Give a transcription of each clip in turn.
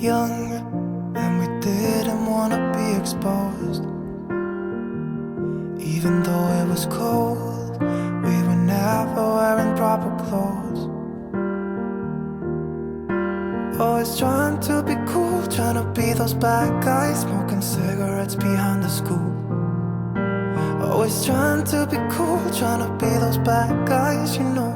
Young, and we didn't wanna be exposed. Even though it was cold, we were never wearing proper clothes. Always trying to be cool, trying to be those bad guys, smoking cigarettes behind the school. Always trying to be cool, trying to be those bad guys, you know.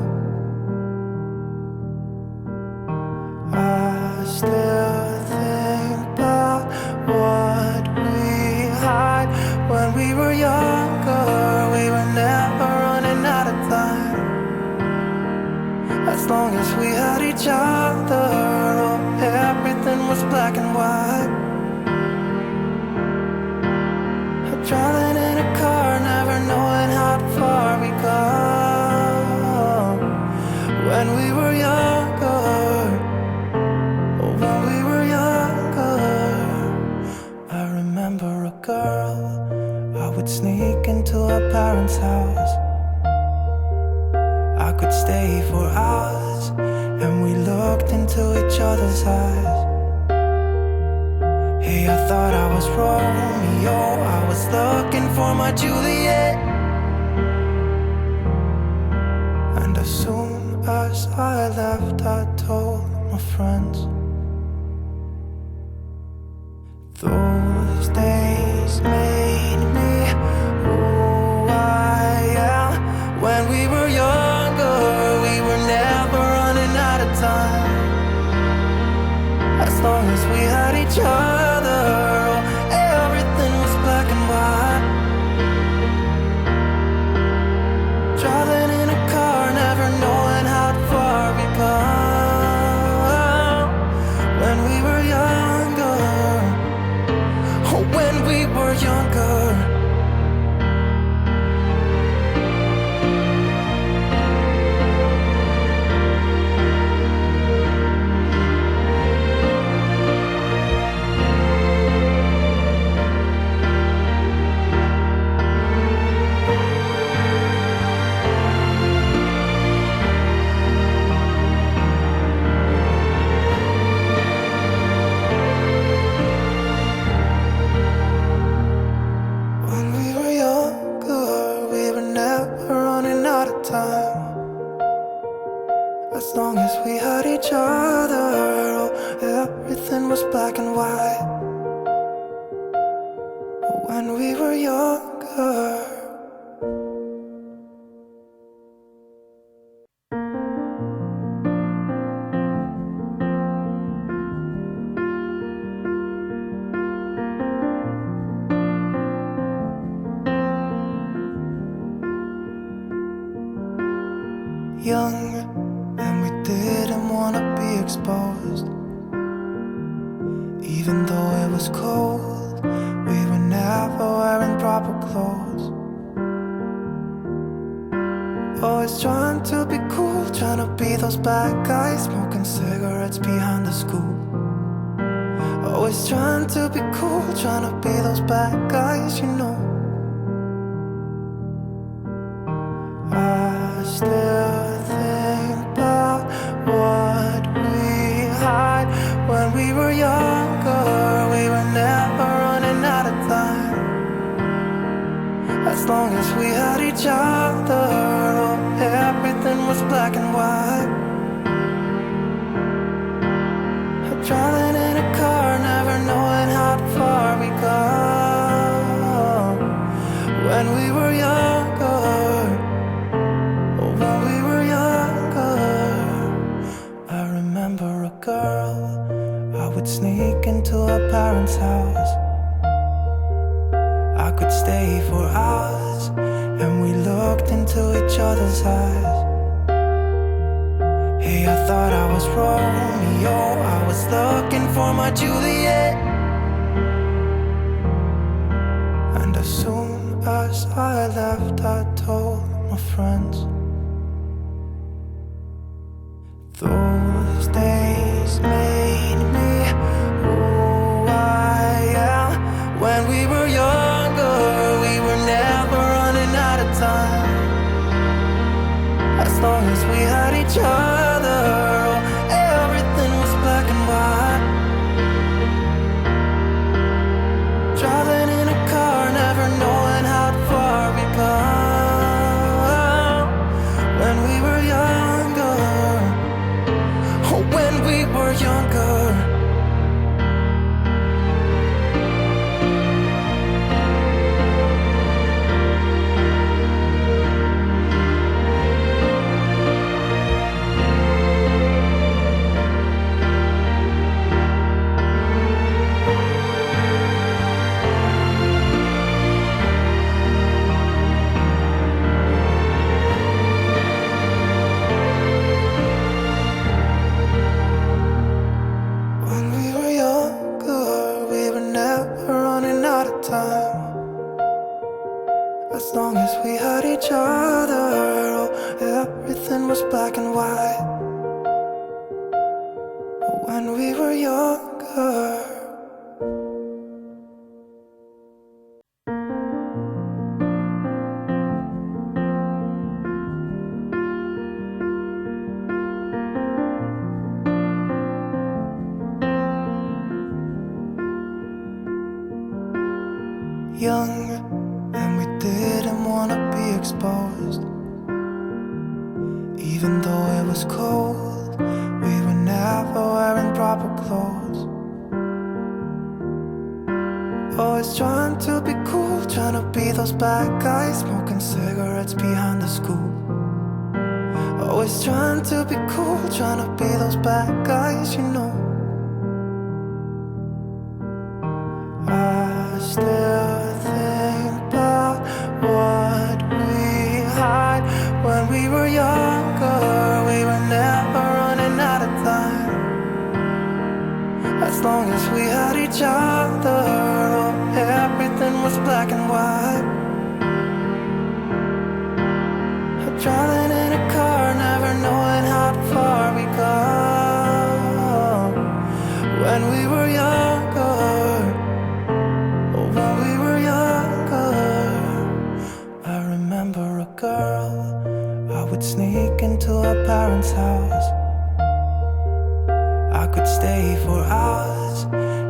I still think about what we had when we were younger. We were never running out of time. As long as we had each other, oh, everything was black and white. Driving in a car, never knowing how far we go. When we were younger, when we were younger, I remember a girl. I would sneak into her parents' house. I could stay for hours, and we looked into each other's eyes. Hey, I thought I was Romeo, I was looking for my Juliet. And as soon as I left, I told my friends. Those days made me who I am. When we were younger, we were never running out of time. As long as we had each other, oh, everything was black and white. Driving in a car, never knowing how far we go. When we were younger, oh, when we were younger. As long as we had each other, oh, everything was black and white. When we were younger. Young, and we didn't wanna be exposed. Even though it was cold, we were never wearing proper clothes. Always trying to be cool, trying to be those bad guys, smoking cigarettes behind the school. Always trying to be cool, trying to be those bad guys, you know. I still think about what we had when we were younger. We were never running out of time. As long as we had each other, oh, everything was black and white. Driving in a car, never knowing how far we go. When we were younger, when we were younger, I remember a girl. I would sneak into her parents' house. I could stay for hours, and we looked into each other's eyes. Hey, I thought I was Romeo, I was looking for my Juliet. And as soon as I left, I told my friends. Those days made me who I am. When we were younger, we were never running out of time. As long as we had each other, oh, everything was black and white. we were younger. Oh, when we were younger. As long as we had each other, oh, everything was black and white. When we were younger. Young, and we didn't want to be exposed. Even though it was cold, we were never wearing proper clothes. Always trying to be cool, trying to be those bad guys, smoking cigarettes behind the school. Always trying to be cool, trying to be those bad guys, you know. I still think about what we had when we were younger. We were never running out of time. As long as we had each other, oh, everything was black and white. Driving in a car, never knowing how far we go. When we were younger, when we were younger. I remember a girl, I would sneak into her parents' house. I could stay for hours,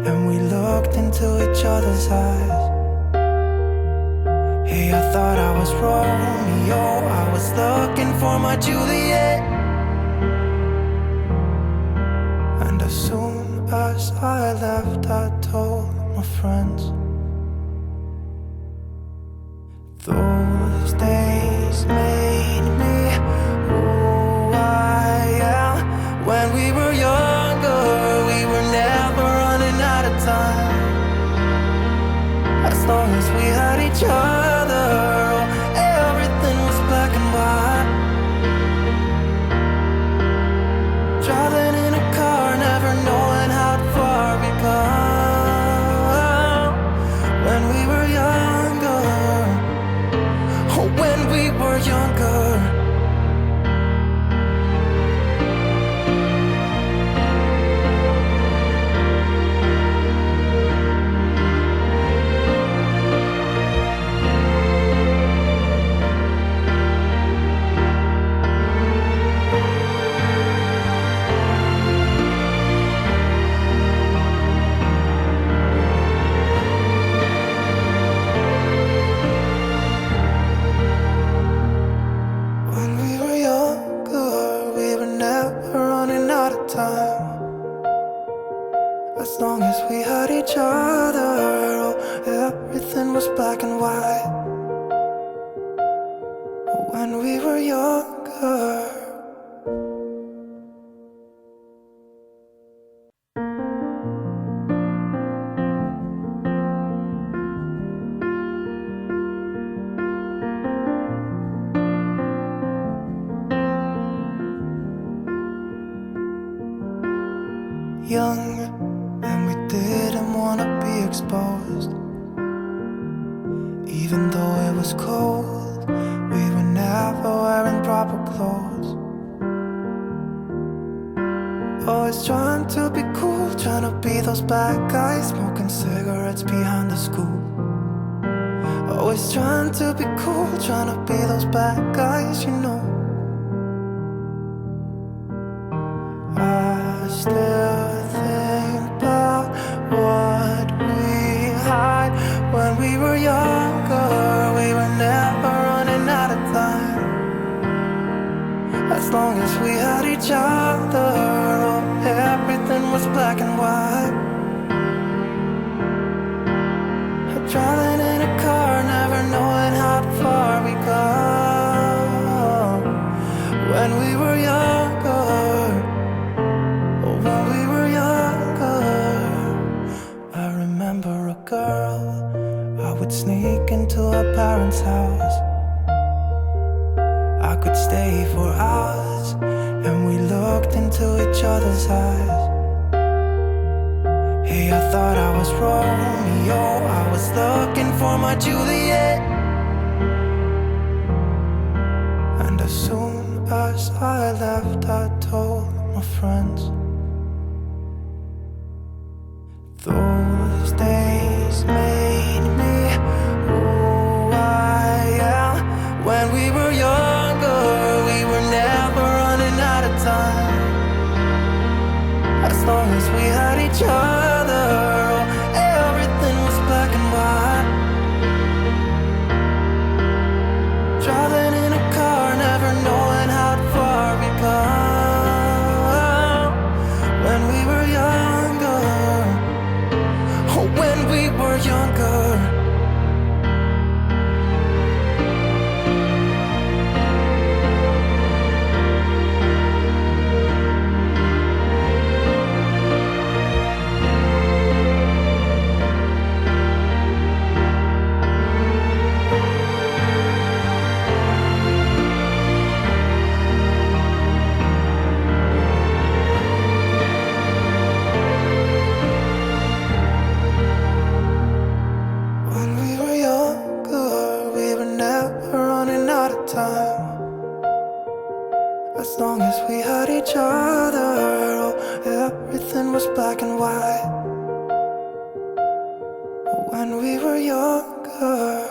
and we looked into each other's eyes. Hey, I thought I was Romeo, I was looking for my Juliet. And as soon as I left, I told my friends. Those days made me who I am. When we were younger, we were never running out of time. As long as we had each other, oh, everything was black and white. Driving in a car, never knowing how far we go. When we were younger, oh, when we were younger. As long as we had each other, oh, everything was black and white. When we were younger. Young, and we didn't want to be exposed. Even though it was cold, we were never wearing proper clothes. Always trying to be cool, trying to be those bad guys, smoking cigarettes behind the school. Always trying to be cool, trying to be those bad guys, you know. I still think about what we had when we were younger. We were never running out of time. As long as we had each other, oh, everything was black and white. Driving in a car, never knowing how far we go. When we were younger, oh, when we were younger. I remember a girl, I would sneak into her parents' house. I could stay for hours, and we looked into each other's eyes. Hey, I thought I was Romeo, I was looking for my Juliet. And as soon as I left, I told my friends. Those days made me who I am. When we were younger, we were never running out of time. As long as we had each other, oh, everything was black and white. Driving in a car, never knowing how far we go. When we were younger, oh, when we were younger. As long as we had each other, oh, everything was black and white. When we were younger.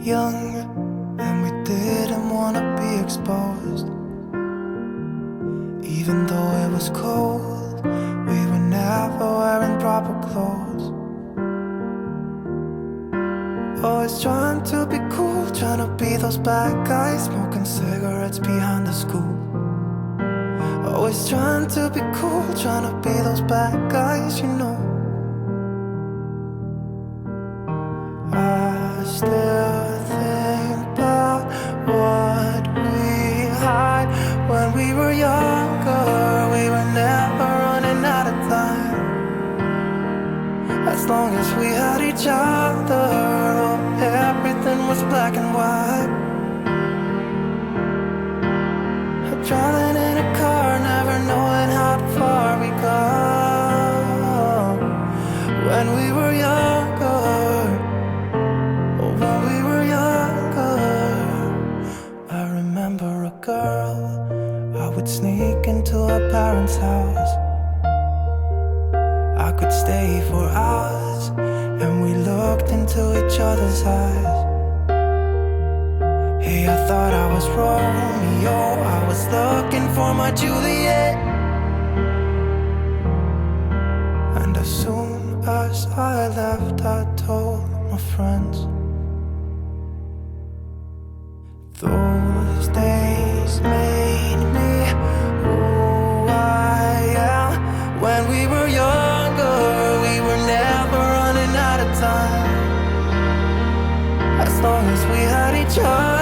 Young, and we didn't want to be exposed. Even though it was cold, we were never wearing proper clothes. Always trying to be cool, trying to be those bad guys, smoking cigarettes behind the school. Always trying to be cool, trying to be those bad guys, you know. I still think about what we had when we were younger. We were never running out of time. As long as we had each other, oh, everything was black and white. Driving in a car, never knowing how far we go. When we were younger, when we were younger. I remember a girl, I would sneak into her parents' house. I could stay for hours, and we looked into each other's eyes. Hey, I thought I was Romeo, I was looking for my Juliet. And as soon as I left, I told my friends. Those days made me who I am. When we were younger, we were never running out of time. As long as we had each other.